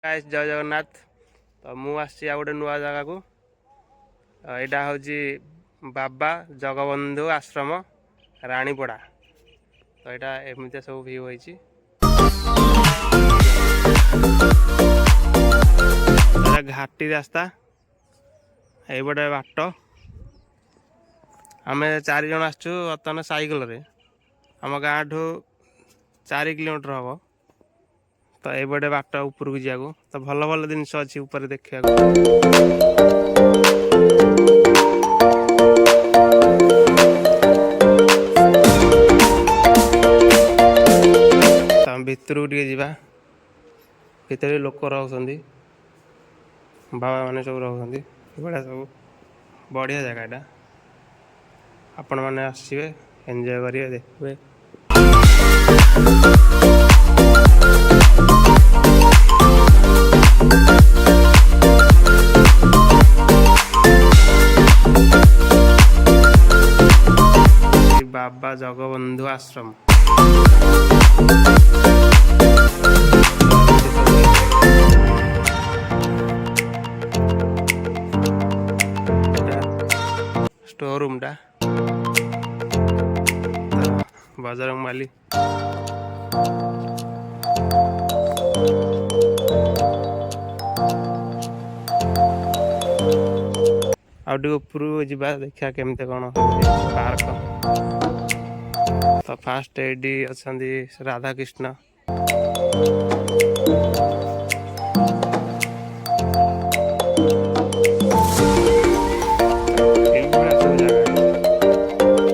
Guys जय जगन्नाथ। तो मु आसी गोटे नुआ जगह को यहाँ हूँ बाबा जगबंधु आश्रम रानीपड़ा। तो यहाँ एमती सब व्यू होती घाटी रास्ता ये बाट आम 4 जन आसचु बर्तमान साइकेल रे आम गाँ ठू 4 किलोमीटर हम। तो ये बाट ऊपर को जाको तो भल भल जिनस अच्छी ऊपर देखा भितर जा भितर लोक रोच बाबा मैंने सब रोच बड़ा सब बढ़िया जगह यहाँ आपण मैंने आसवे एंजॉय करेंगे देखिए। बाबा जगबंधु आश्रम स्टोर रूम टा बजरंग माली आउटे ऊपर जा देखा केमते कौन पार्क। तो फास्ट एडी अच्छा राधा कृष्ण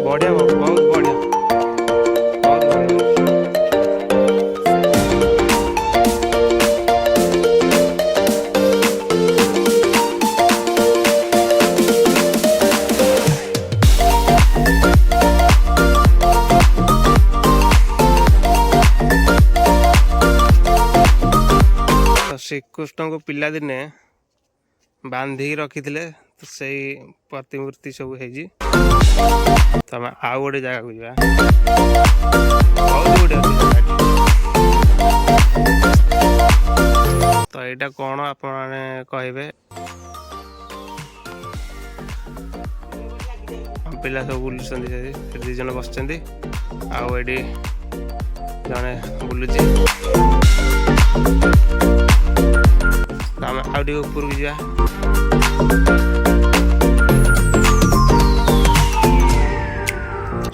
बढ़िया बहुत बढ़िया श्रीकृष्ण को पिला दिने बांधिक रखी तो से प्रतिमूर्ति सब है। तो आम आउ गोटे जगह को जा बहुत गुड़े तो यहाँ कौन आप कहे पिला सब बुलुंट 2 जन बस आड़ी जड़े बुलूची आम आउ ऊपर को जा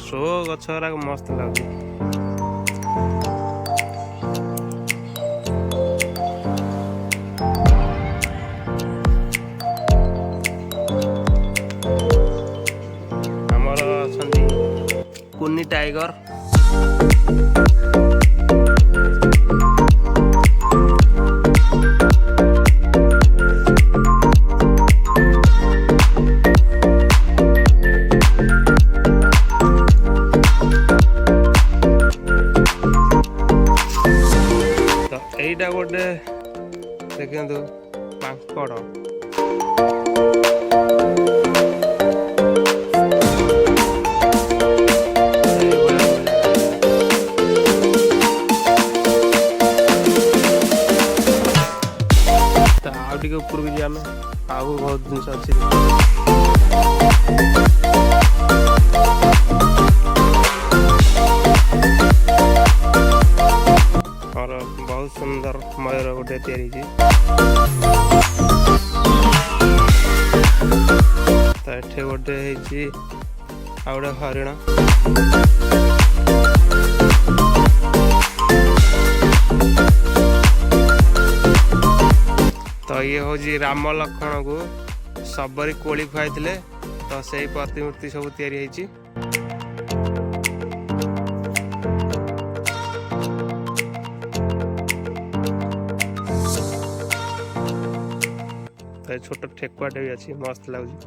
शो गछ मस्त लगे। आमर कुनी टाइगर एटा गोटे देखु माकड़ तो आउ ऊपर को जामे आउ बहुत जिन अच्छी और बहुत सुंदर मयूर गोटे तैयारी तो एठे गोटे आ गोटे हरिण तो ये हूँ राम लक्ष्मण को सबरी कोली खुआई तो से प्रतिमूर्ति सब तैयारी होती। तो छोट ठेकुआटे भी अच्छी मस्त लगुच।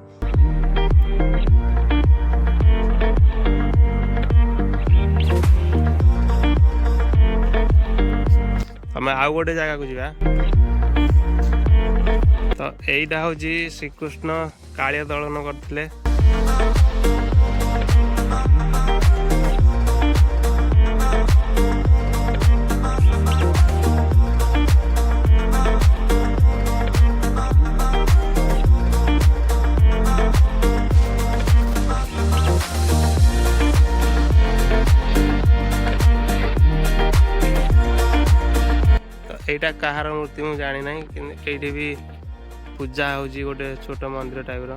आम आउ गोटे जगह को जा तो यहीटा हूँ श्रीकृष्ण कालिया दलन करते ଏଇଟା କାହାର ମୂର୍ତ୍ତି ମୁଁ ଜାଣି ନାହିଁ, କିନ୍ତୁ ଏଇଠି ବି ପୂଜା ହେଉଛି ଗୋଟେ ଛୋଟ ମନ୍ଦିର ଟାଇପ୍ର।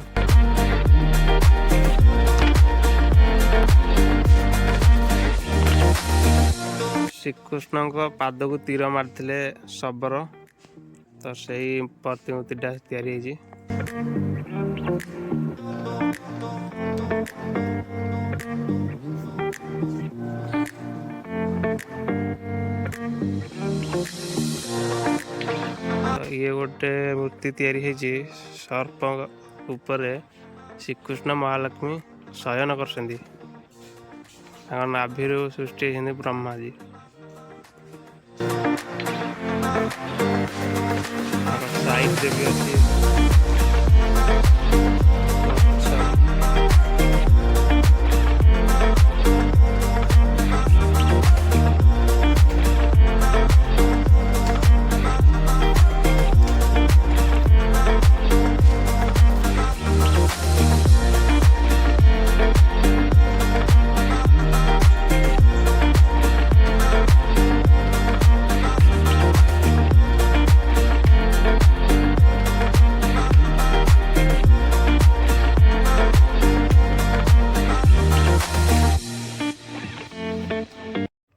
ଶ୍ରୀକୃଷ୍ଣଙ୍କ ପାଦକୁ ତୀର ମାରିଥିଲେ ଶବର, ତ ସେଇ ପ୍ରତିମୂର୍ତ୍ତିଟା ତିଆରି ହେଇଛି। ଇଏ ଗୋଟେ ମୂର୍ତ୍ତି ତିଆରି ହେଇଛି ସର୍ପ ଉପରେ ଶ୍ରୀକୃଷ୍ଣ ମହାଲକ୍ଷ୍ମୀ ଶୟନ କରିଛନ୍ତି। ତାଙ୍କ ନାଭିରୁ ସୃଷ୍ଟି ହେଇଛନ୍ତି ବ୍ରହ୍ମାଜୀ। ସାଇଡରେ ବି ଅଛି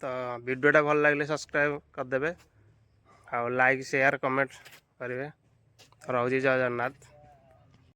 तो वीडियोटा भल लगे सब्सक्राइब करदे, लाइक शेयर कमेंट करेंगे। रोजी जय जगन्नाथ।